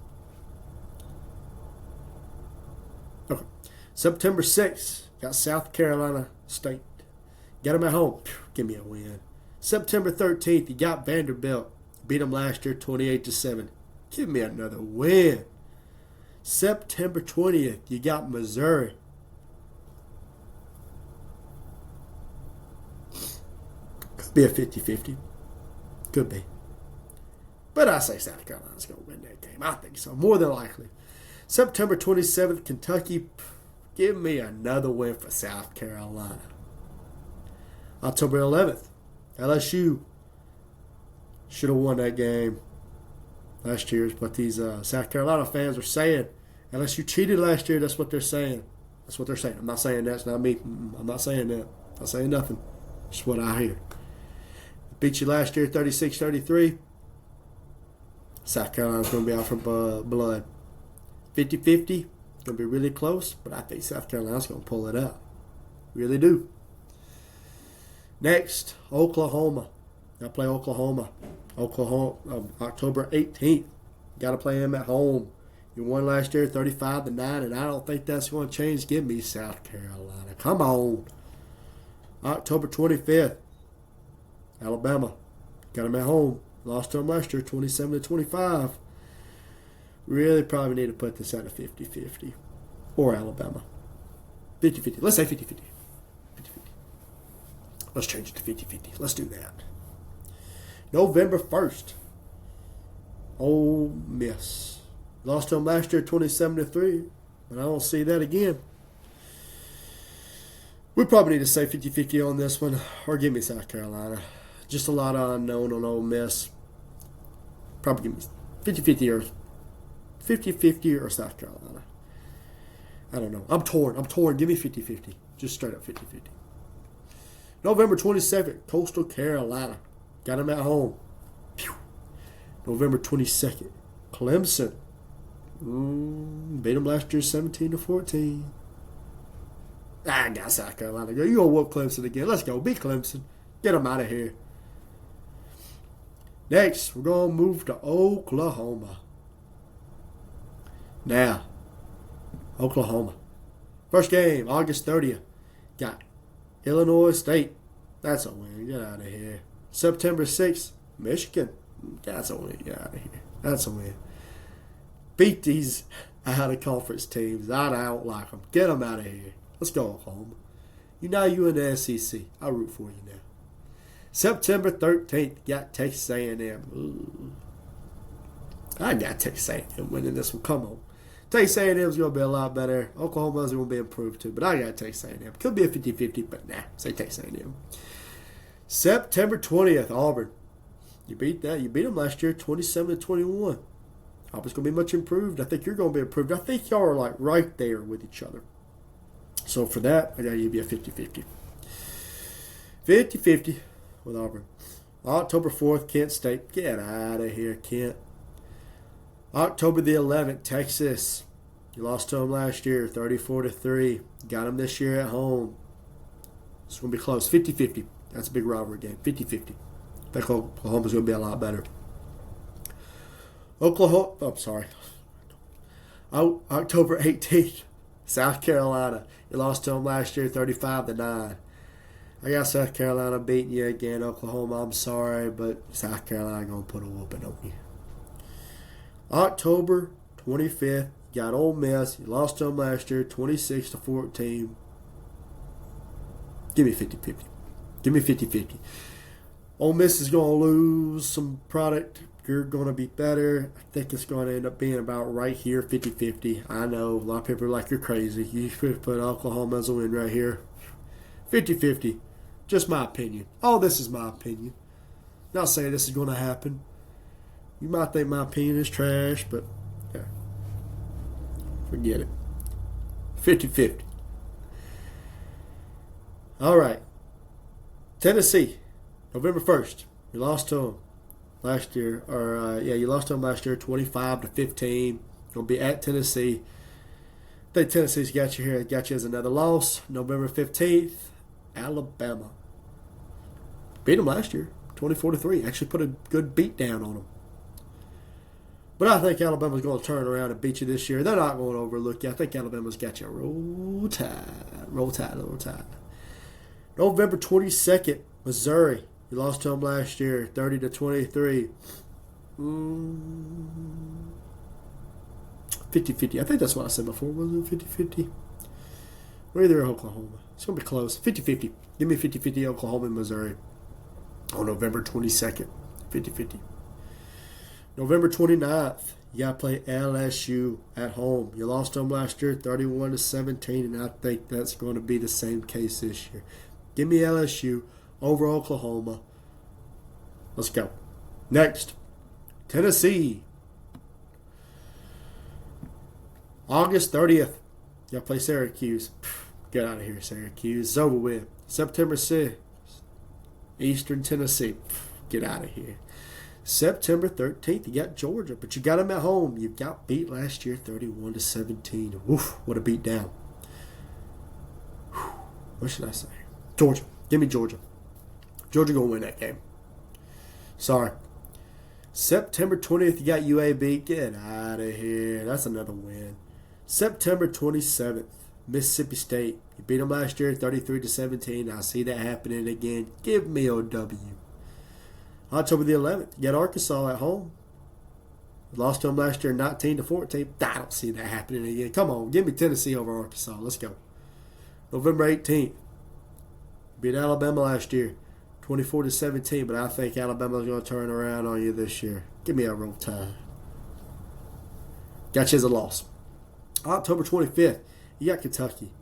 [SPEAKER 1] Okay. September 6th, got South Carolina State. Got them at home. Phew, give me a win. September 13th, you got Vanderbilt. Beat them last year 28-7. Give me another win. September 20th, you got Missouri. Could be a 50-50. Could be. But I say South Carolina's going to win that game. I think so. More than likely. September 27th, Kentucky. Give me another win for South Carolina. October 11th, LSU. Should have won that game last year. But these South Carolina fans are saying LSU cheated last year. That's what they're saying. That's what they're saying. I'm not saying that. It's not me. I'm not saying that. I'm not saying nothing. It's what I hear. Beat you last year 36-33. South Carolina's going to be out for blood. 50-50. Going to be really close, but I think South Carolina's going to pull it out. Really do. Next, Oklahoma. Got to play Oklahoma. October 18th. Got to play them at home. You won last year 35-9, and I don't think that's going to change. Give me South Carolina. Come on. October 25th. Alabama. Got them at home. Lost to them last year 27-25. Really probably need to put this at a 50-50. Or Alabama. 50-50. Let's say 50-50. 50-50. Let's change it to 50-50. Let's do that. November 1st. Ole Miss. Lost to them last year 27-3. But I don't see that again. We probably need to say 50-50 on this one. Or give me South Carolina. Just a lot of unknown on Ole Miss. Probably give me 50-50 or 50-50 or South Carolina. I don't know. I'm torn. Give me 50-50. Just straight up 50-50. November 22nd, Coastal Carolina. Got them at home. Phew. November 22nd, Clemson. Beat them last year 17-14. I got South Carolina. You gonna whoop Clemson again. Let's go. Beat Clemson. Get them out of here. Next, we're going to move to Oklahoma. Now, Oklahoma. First game, August 30th. Got Illinois State. That's a win. Get out of here. September 6th, Michigan. That's a win. Get out of here. That's a win. Beat these out-of-conference teams. I don't like them. Get them out of here. Let's go, Oklahoma. You in the SEC. I root for you now. September 13th, got Texas A&M. I got Texas A&M winning this one. Come on. Texas A&M's going to be a lot better. Oklahoma's going to be improved too, but I got Texas A&M. Could be a 50-50, but nah. Say Texas A&M. September 20th, Auburn. You beat that. You beat them last year 27-21. Auburn's going to be much improved. I think you're going to be improved. I think y'all are like right there with each other. So for that, I got you to be a 50-50. 50-50 with Auburn. October 4th, Kent State. Get out of here, Kent. October the 11th, Texas. You lost to them last year, 34-3. Got them this year at home. It's going to be close. 50-50. That's a big rivalry game. 50-50. I think Oklahoma's going to be a lot better. October 18th, South Carolina. You lost to them last year, 35-9. I got South Carolina beating you again. Oklahoma, I'm sorry, but South Carolina going to put a whooping on you. October 25th, got Ole Miss. You lost to them last year, 26-14. Give me 50-50. Give me 50-50. Ole Miss is going to lose some product. You're going to be better. I think it's going to end up being about right here, 50-50. I know a lot of people are like, you're crazy. You should put Oklahoma as a win right here. 50-50. Just my opinion. All this is my opinion. Not saying this is going to happen. You might think my opinion is trash, but yeah. Forget it. 50-50. All right. Tennessee, November 1st. You lost to them last year. You lost to them last year 25-15. You'll be at Tennessee. I think Tennessee's got you here. Got you as another loss. November 15th, Alabama. Beat them last year, 24-3. Actually put a good beat down on them. But I think Alabama's going to turn around and beat you this year. They're not going to overlook you. I think Alabama's got you roll tide. Roll tide, roll tide. November 22nd, Missouri. You lost to them last year, 30-23. 50-50. I think that's what I said before. Was it 50-50? Or either Oklahoma. It's going to be close. 50-50. Give me 50-50 Oklahoma and Missouri on November 22nd. 50-50. November 29th, you got to play LSU at home. You lost them last year, 31-17, and I think that's going to be the same case this year. Give me LSU over Oklahoma. Let's go. Next, Tennessee. August 30th, you got to play Syracuse. Get out of here, Syracuse. It's over with. September 6th, Eastern Tennessee. Get out of here. September 13th, you got Georgia, but you got them at home. You got beat last year, 31-17. Woof, what a beat down. What should I say? Georgia. Give me Georgia. Georgia going to win that game. Sorry. September 20th, you got UAB. Get out of here. That's another win. September 27th, Mississippi State. You beat them last year, 33-17. I see that happening again. Give me a W. October the 11th, you got Arkansas at home. Lost to them last year, 19-14. I don't see that happening again. Come on, give me Tennessee over Arkansas. Let's go. November 18th, beat Alabama last year, 24-17. But I think Alabama's going to turn around on you this year. Give me a roll tide. Got you as a loss. October 25th, you got Kentucky.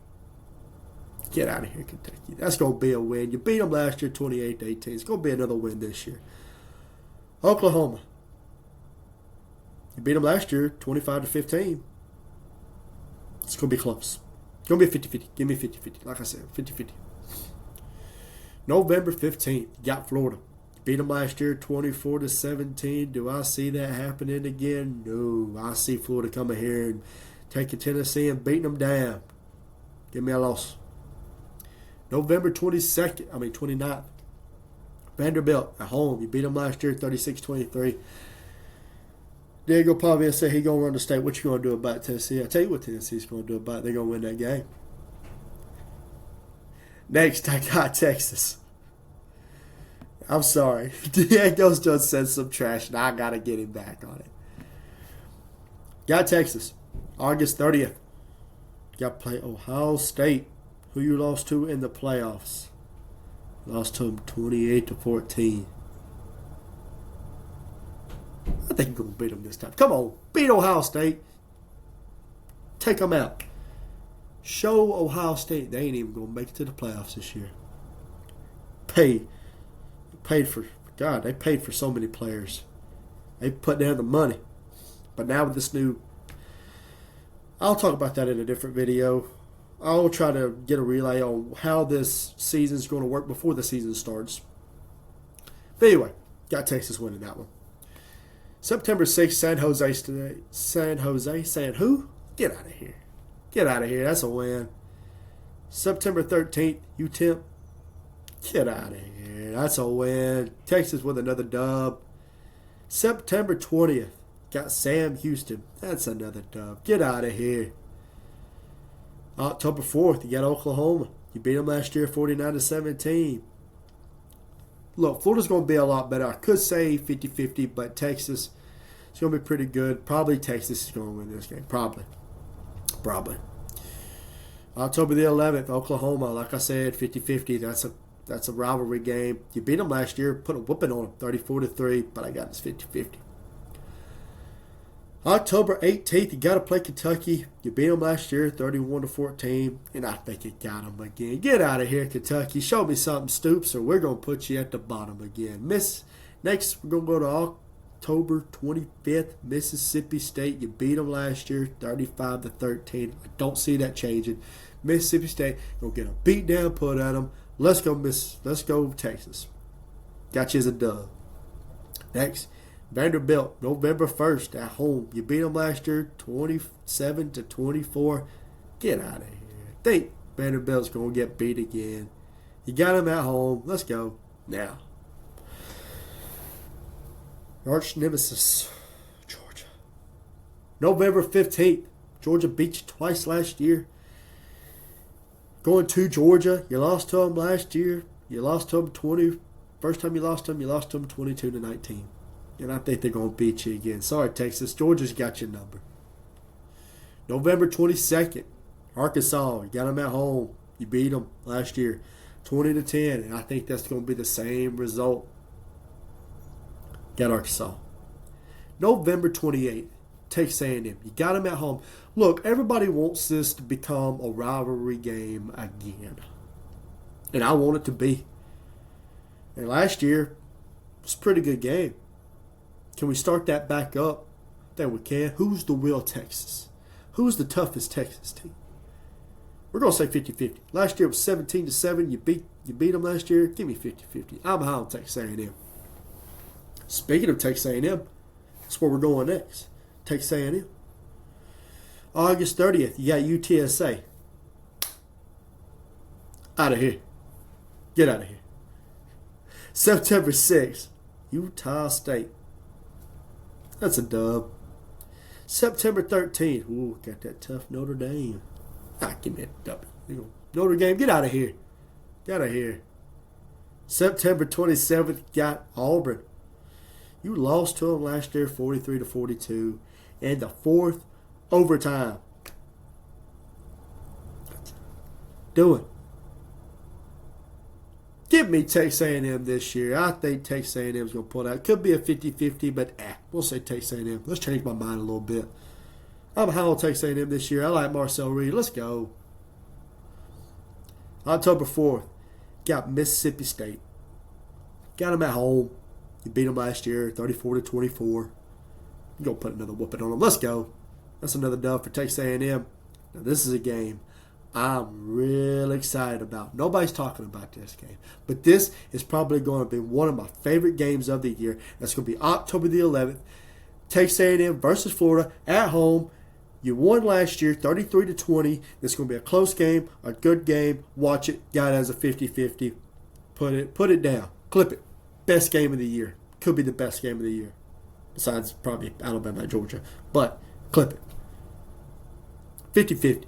[SPEAKER 1] Get out of here, Kentucky. That's going to be a win. You beat them last year, 28-18. It's going to be another win this year. Oklahoma. You beat them last year, 25-15. It's going to be close. It's going to be 50-50. Give me 50-50. Like I said, 50-50. November 15th, you got Florida. You beat them last year, 24-17. Do I see that happening again? No. I see Florida coming here and taking Tennessee and beating them down. Give me a loss. November 29th, Vanderbilt at home. You beat them last year, 36-23. Diego Pavia said he's going to run the state. What you going to do about Tennessee? I'll tell you what Tennessee's going to do about it. They're going to win that game. Next, I got Texas. I'm sorry. Diego's just said some trash, and I got to get him back on it. Got Texas. August 30th. Got to play Ohio State, who you lost to in the playoffs. Lost to them 28-14. I think you're going to beat them this time. Come on, beat Ohio State. Take them out. Show Ohio State they ain't even going to make it to the playoffs this year. They paid for so many players. They put down the money. But now with this new, I'll talk about that in a different video. I'll try to get a relay on how this season's going to work before the season starts. But anyway, got Texas winning that one. September 6th, San Jose. Who? Get out of here. Get out of here. That's a win. September 13th, UTEP. Get out of here. That's a win. Texas with another dub. September 20th, got Sam Houston. That's another dub. Get out of here. October 4th, you got Oklahoma. You beat them last year 49-17. Look, Florida's going to be a lot better. I could say 50-50, but Texas is going to be pretty good. Probably Texas is going to win this game. Probably. October the 11th, Oklahoma. Like I said, 50-50. That's a rivalry game. You beat them last year, put a whooping on them, 34-3, but I got this 50-50. October 18th, you got to play Kentucky. You beat them last year, 31-14, and I think you got them again. Get out of here, Kentucky. Show me something, Stoops, or we're going to put you at the bottom again. Next, we're going to go to October 25th, Mississippi State. You beat them last year, 35-13. I don't see that changing. Mississippi State going to get a beat down put at them. Let's go Texas. Got you as a dub. Next, Vanderbilt, November 1st at home. You beat them last year, 27-24. Get out of here. Think Vanderbilt's going to get beat again. You got them at home. Let's go. Now, Arch nemesis, Georgia. November 15th, Georgia beat you twice last year. Going to Georgia, you lost to them last year. You lost to them 20. First time you lost to them 22-19. And I think they're going to beat you again. Sorry, Texas. Georgia's got your number. November 22nd, Arkansas. You got them at home. You beat them last year 20-10. And I think that's going to be the same result. Got Arkansas. November 28th, Texas A&M. You got them at home. Look, everybody wants this to become a rivalry game again. And I want it to be. And last year, it was a pretty good game. Can we start that back up? I think we can. Who's the real Texas? Who's the toughest Texas team? We're going to say 50-50. Last year it was 17-7. You beat them last year. Give me 50-50. I'm high on Texas A&M. Speaking of Texas A&M, that's where we're going next. Texas A&M. August 30th, you got UTSA. Out of here. Get out of here. September 6th, Utah State. That's a dub. September 13th, ooh, got that tough Notre Dame. Give me a W. Notre Dame, get out of here. Get out of here. September 27th, got Auburn. You lost to them last year 43-42 in the fourth overtime. Do it. Give me Texas A&M this year. I think Texas A&M is going to pull it out. Could be a 50-50, but we'll say Texas A&M. Let's change my mind a little bit. I'm high on Texas A&M this year. I like Marcel Reed. Let's go. October 4th, got Mississippi State. Got them at home. You beat them last year, 34-24. You're going to put another whooping on them. Let's go. That's another dub for Texas A&M. Now, this is a game I'm really excited about. Nobody's talking about this game. But this is probably going to be one of my favorite games of the year. That's going to be October the 11th. Texas A&M versus Florida at home. You won last year, 33-20. It's going to be a close game, a good game. Watch it. Got it as a 50-50. Put it down. Clip it. Best game of the year. Could be the best game of the year. Besides probably Alabama and Georgia. But clip it. 50-50.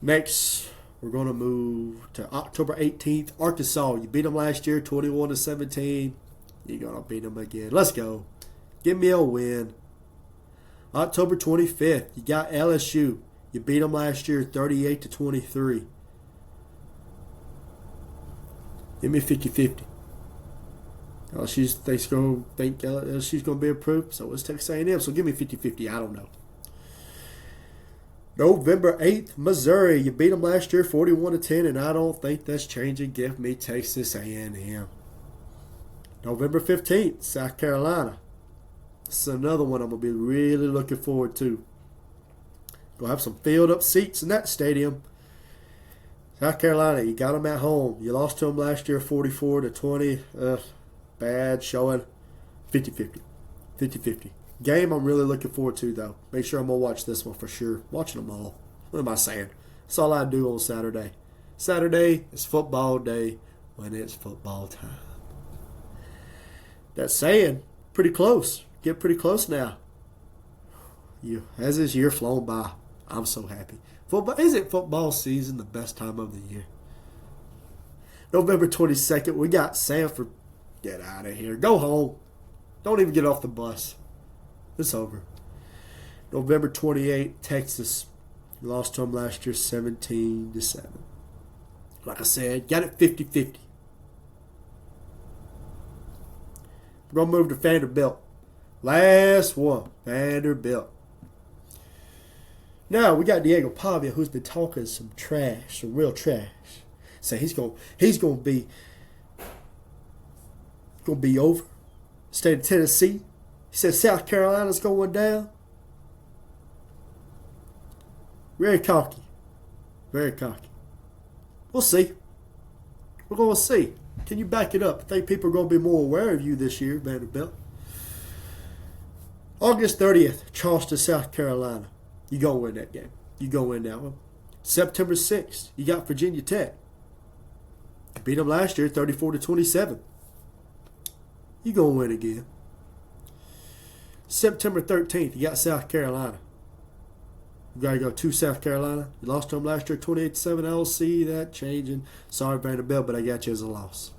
[SPEAKER 1] Next, we're going to move to October 18th. Arkansas. You beat them last year, 21-17. You're going to beat them again. Let's go. Give me a win. October 25th. You got LSU. You beat them last year, 38-23. Give me 50-50. LSU's going to think LSU's going to be approved. So is Texas A&M. So give me 50-50. I don't know. November 8th, Missouri. You beat them last year 41-10, and I don't think that's changing. Give me Texas A&M. November 15th, South Carolina. This is another one I'm going to be really looking forward to. Going to have some filled-up seats in that stadium. South Carolina, you got them at home. You lost to them last year 44-20. Bad showing. 50-50. 50-50. Game I'm really looking forward to, though. Make sure I'm going to watch this one for sure. Watching them all. What am I saying? That's all I do on Saturday. Saturday is football day when it's football time. That saying, pretty close. Get pretty close now. As this year flown by, I'm so happy. Isn't football season the best time of the year? November 22nd, we got Sanford. Get out of here. Go home. Don't even get off the bus. It's over. November 28th, Texas. You lost to them last year 17-7. Like I said, got it 50-50. We're going to move to Vanderbilt. Last one. Vanderbilt. Now, we got Diego Pavia, who's been talking some trash, some real trash. So he's going to be over. State of Tennessee. He said South Carolina's going down. Very cocky. Very cocky. We'll see. We're going to see. Can you back it up? I think people are going to be more aware of you this year, Vanderbilt. August 30th, Charleston, South Carolina. You go win that game. You go win that one. September 6th, you got Virginia Tech. You beat them last year, 34-27. You're going to win again. September 13th, you got South Carolina. You got to go to South Carolina. You lost to them last year 28-7. I don't see that changing. Sorry, Vanderbilt, but I got you as a loss.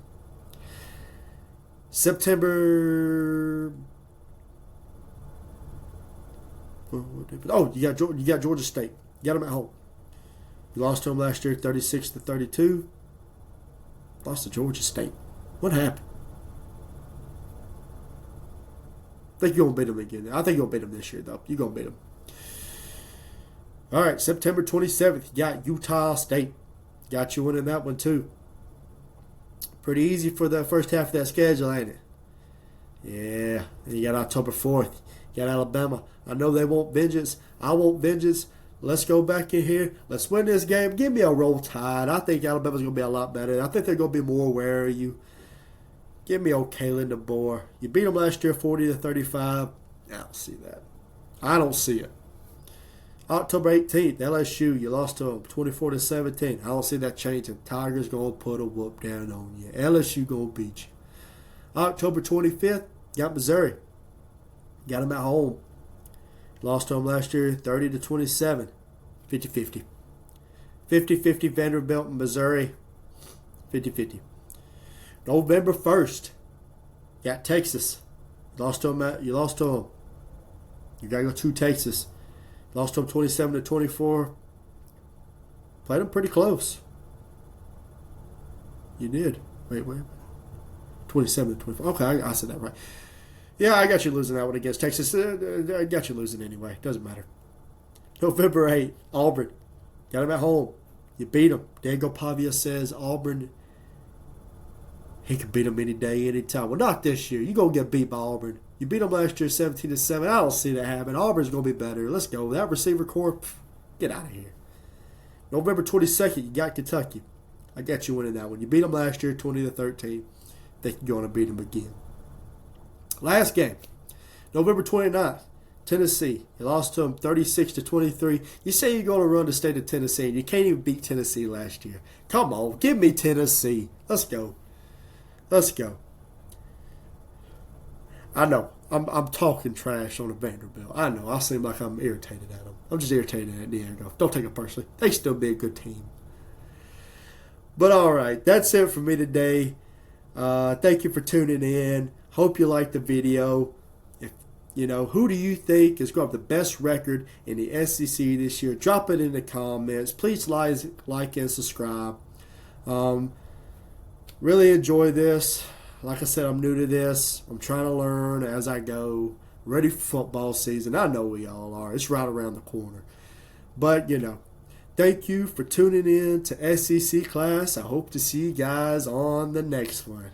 [SPEAKER 1] September. Oh, you got Georgia State. You got them at home. You lost to them last year 36-32. Lost to Georgia State. What happened? I think you're going to beat them again. I think you're going to beat them this year, though. You're going to beat them. All right, September 27th, you got Utah State. Got you winning that one, too. Pretty easy for the first half of that schedule, ain't it? Yeah. And you got October 4th. You got Alabama. I know they want vengeance. I want vengeance. Let's go back in here. Let's win this game. Give me a Roll Tide. I think Alabama's going to be a lot better. I think they're going to be more aware of you. Give me old Kalen DeBoer. You beat them last year 40-35. I don't see that. I don't see it. October 18th, LSU. You lost to them 24-17. I don't see that changing. Tigers going to put a whoop down on you. LSU going to beat you. October 25th, you got Missouri. Got them at home. Lost to them last year 30-27. 50-50. 50-50 Vanderbilt and Missouri. 50-50. November 1st, you got Texas. You lost to them. You got to go to Texas. Lost to them 27-24. Played them pretty close. You did. Wait. 27-24. Okay, I said that right. Yeah, I got you losing that one against Texas. I got you losing anyway. Doesn't matter. November 8th, Auburn. Got them at home. You beat them. Diego Pavia says Auburn, he can beat them any day, any time. Well, not this year. You're going to get beat by Auburn. You beat them last year 17-7. I don't see that happen. Auburn's going to be better. Let's go. That receiver core, get out of here. November 22nd, you got Kentucky. I got you winning that one. You beat them last year 20-13. Think you're going to beat them again. Last game, November 29th, Tennessee. You lost to them 36-23. You say you're going to run the state of Tennessee, and you can't even beat Tennessee last year. Come on, give me Tennessee. Let's go. Let's go. I know. I'm talking trash on the Vanderbilt. I know. I seem like I'm irritated at them. I'm just irritated at Diego. Don't take it personally. They still be a good team. But all right, that's it for me today. Thank you for tuning in. Hope you liked the video. If who do you think is going to have the best record in the SEC this year? Drop it in the comments. Please like and subscribe. Really enjoy this. Like I said, I'm new to this. I'm trying to learn as I go. Ready for football season. I know we all are. It's right around the corner. But, thank you for tuning in to SEC class. I hope to see you guys on the next one.